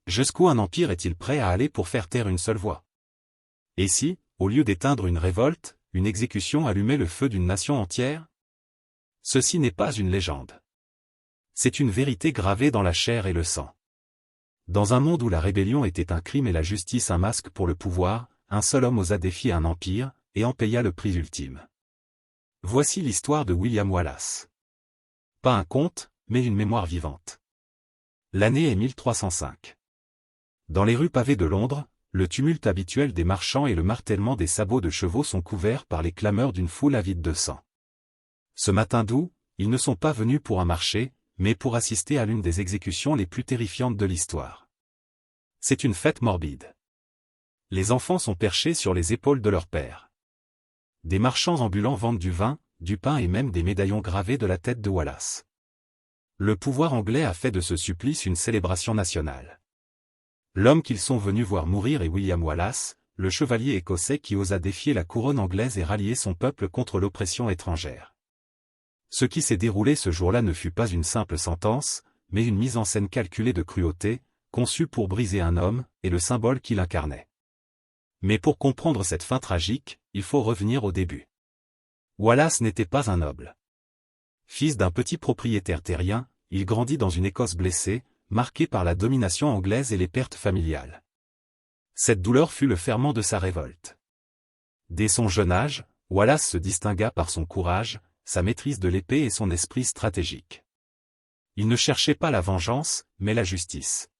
Jusqu'où un empire est-il prêt à aller pour faire taire une seule voix? Et si, au lieu d'éteindre une révolte, une exécution allumait le feu d'une nation entière? Ceci n'est pas une légende. C'est une vérité gravée dans la chair et le sang. Dans un monde où la rébellion était un crime et la justice un masque pour le pouvoir, un seul homme osa défier un empire, et en paya le prix ultime. Voici l'histoire de William Wallace. Pas un conte, mais une mémoire vivante. L'année est 1305. Dans les rues pavées de Londres, le tumulte habituel des marchands et le martèlement des sabots de chevaux sont couverts par les clameurs d'une foule avide de sang. Ce matin d'août, ils ne sont pas venus pour un marché, mais pour assister à l'une des exécutions les plus terrifiantes de l'histoire. C'est une fête morbide. Les enfants sont perchés sur les épaules de leur père. Des marchands ambulants vendent du vin, du pain et même des médaillons gravés de la tête de Wallace. Le pouvoir anglais a fait de ce supplice une célébration nationale. L'homme qu'ils sont venus voir mourir est William Wallace, le chevalier écossais qui osa défier la couronne anglaise et rallier son peuple contre l'oppression étrangère. Ce qui s'est déroulé ce jour-là ne fut pas une simple sentence, mais une mise en scène calculée de cruauté, conçue pour briser un homme, et le symbole qu'il incarnait. Mais pour comprendre cette fin tragique, il faut revenir au début. Wallace n'était pas un noble. Fils d'un petit propriétaire terrien, il grandit dans une Écosse blessée, marquée par la domination anglaise et les pertes familiales. Cette douleur fut le ferment de sa révolte. Dès son jeune âge, Wallace se distingua par son courage, sa maîtrise de l'épée et son esprit stratégique. Il ne cherchait pas la vengeance, mais la justice.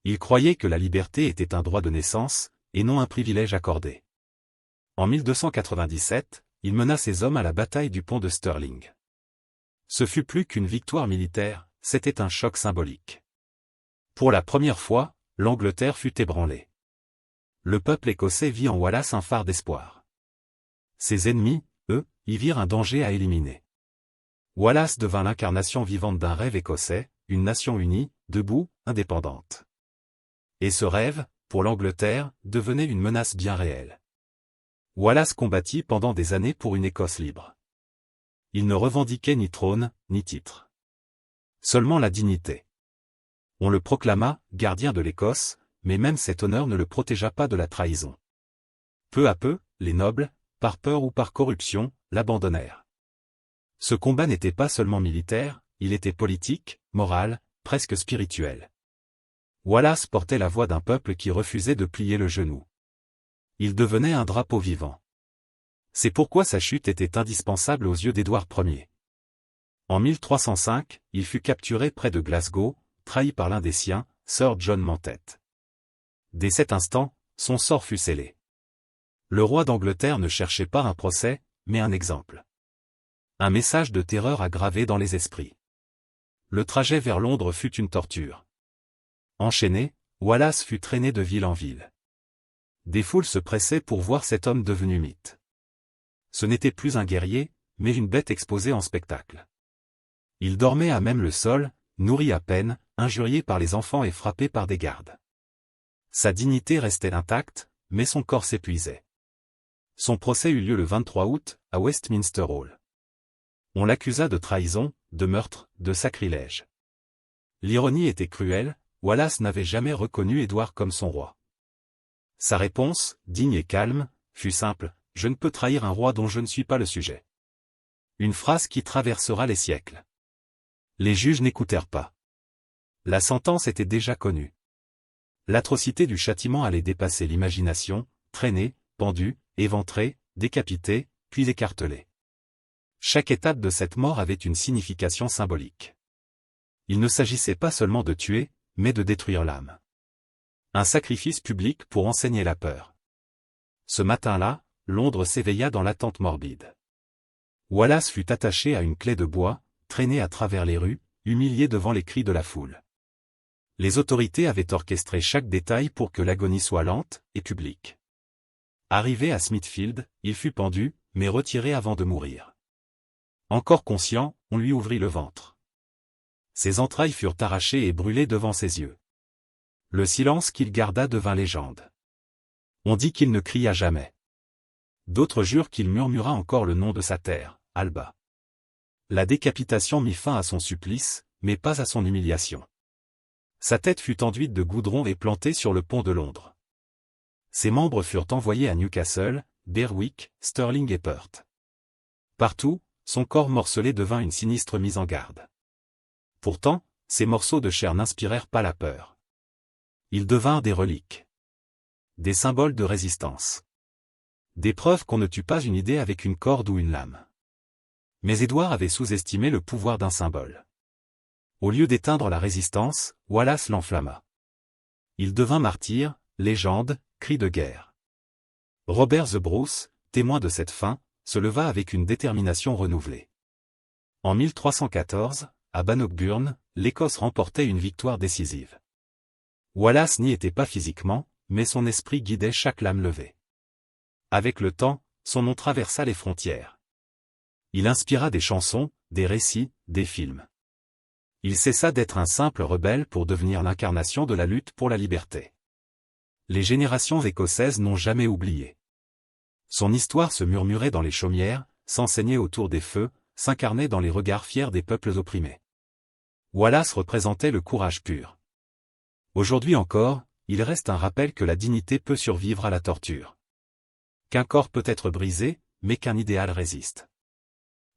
Il croyait que la liberté était un droit de naissance, et non un privilège accordé. En 1297, il mena ses hommes à la bataille du pont de Stirling. Ce fut plus qu'une victoire militaire, c'était un choc symbolique. Pour la première fois, l'Angleterre fut ébranlée. Le peuple écossais vit en Wallace un phare d'espoir. Ses ennemis, eux, y virent un danger à éliminer. Wallace devint l'incarnation vivante d'un rêve écossais, une nation unie, debout, indépendante. Et ce rêve, pour l'Angleterre, devenait une menace bien réelle. Wallace combattit pendant des années pour une Écosse libre. Il ne revendiquait ni trône, ni titre. Seulement la dignité. On le proclama gardien de l'Écosse, mais même cet honneur ne le protégea pas de la trahison. Peu à peu, les nobles, par peur ou par corruption, l'abandonnèrent. Ce combat n'était pas seulement militaire, il était politique, moral, presque spirituel. Wallace portait la voix d'un peuple qui refusait de plier le genou. Il devenait un drapeau vivant. C'est pourquoi sa chute était indispensable aux yeux d'Édouard Ier. En 1305, il fut capturé près de Glasgow, trahi par l'un des siens, Sir John Mantet. Dès cet instant, son sort fut scellé. Le roi d'Angleterre ne cherchait pas un procès, mais un exemple. Un message de terreur à graver dans les esprits. Le trajet vers Londres fut une torture. Enchaîné, Wallace fut traîné de ville en ville. Des foules se pressaient pour voir cet homme devenu mythe. Ce n'était plus un guerrier, mais une bête exposée en spectacle. Il dormait à même le sol, nourri à peine, injurié par les enfants et frappé par des gardes. Sa dignité restait intacte, mais son corps s'épuisait. Son procès eut lieu le 23 août, à Westminster Hall. On l'accusa de trahison, de meurtre, de sacrilège. L'ironie était cruelle, Wallace n'avait jamais reconnu Édouard comme son roi. Sa réponse, digne et calme, fut simple, « Je ne peux trahir un roi dont je ne suis pas le sujet. » Une phrase qui traversera les siècles. Les juges n'écoutèrent pas. La sentence était déjà connue. L'atrocité du châtiment allait dépasser l'imagination, traîné, pendu, éventré, décapité, puis écartelé. Chaque étape de cette mort avait une signification symbolique. Il ne s'agissait pas seulement de tuer, mais de détruire l'âme. Un sacrifice public pour enseigner la peur. Ce matin-là, Londres s'éveilla dans l'attente morbide. Wallace fut attaché à une clé de bois, traîné à travers les rues, humilié devant les cris de la foule. Les autorités avaient orchestré chaque détail pour que l'agonie soit lente et publique. Arrivé à Smithfield, il fut pendu, mais retiré avant de mourir. Encore conscient, on lui ouvrit le ventre. Ses entrailles furent arrachées et brûlées devant ses yeux. Le silence qu'il garda devint légende. On dit qu'il ne cria jamais. D'autres jurent qu'il murmura encore le nom de sa terre, Alba. La décapitation mit fin à son supplice, mais pas à son humiliation. Sa tête fut enduite de goudron et plantée sur le pont de Londres. Ses membres furent envoyés à Newcastle, Berwick, Stirling et Perth. Partout, son corps morcelé devint une sinistre mise en garde. Pourtant, ces morceaux de chair n'inspirèrent pas la peur. Ils devinrent des reliques. Des symboles de résistance. Des preuves qu'on ne tue pas une idée avec une corde ou une lame. Mais Édouard avait sous-estimé le pouvoir d'un symbole. Au lieu d'éteindre la résistance, Wallace l'enflamma. Il devint martyr, légende, cri de guerre. Robert the Bruce, témoin de cette fin, se leva avec une détermination renouvelée. En 1314, à Bannockburn, l'Écosse remportait une victoire décisive. Wallace n'y était pas physiquement, mais son esprit guidait chaque lame levée. Avec le temps, son nom traversa les frontières. Il inspira des chansons, des récits, des films. Il cessa d'être un simple rebelle pour devenir l'incarnation de la lutte pour la liberté. Les générations écossaises n'ont jamais oublié. Son histoire se murmurait dans les chaumières, s'enseignait autour des feux, s'incarnait dans les regards fiers des peuples opprimés. Wallace représentait le courage pur. Aujourd'hui encore, il reste un rappel que la dignité peut survivre à la torture. Qu'un corps peut être brisé, mais qu'un idéal résiste.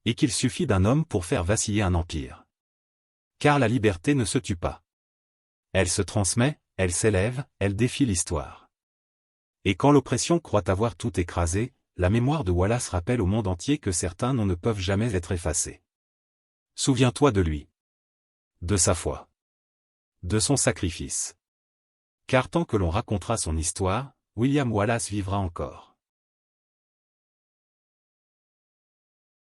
Et qu'il suffit d'un homme pour faire vaciller un empire. Car la liberté ne se tue pas. Elle se transmet, elle s'élève, elle défie l'histoire. Et quand l'oppression croit avoir tout écrasé, la mémoire de Wallace rappelle au monde entier que certains noms ne peuvent jamais être effacés. Souviens-toi de lui. De sa foi. De son sacrifice. Car tant que l'on racontera son histoire, William Wallace vivra encore.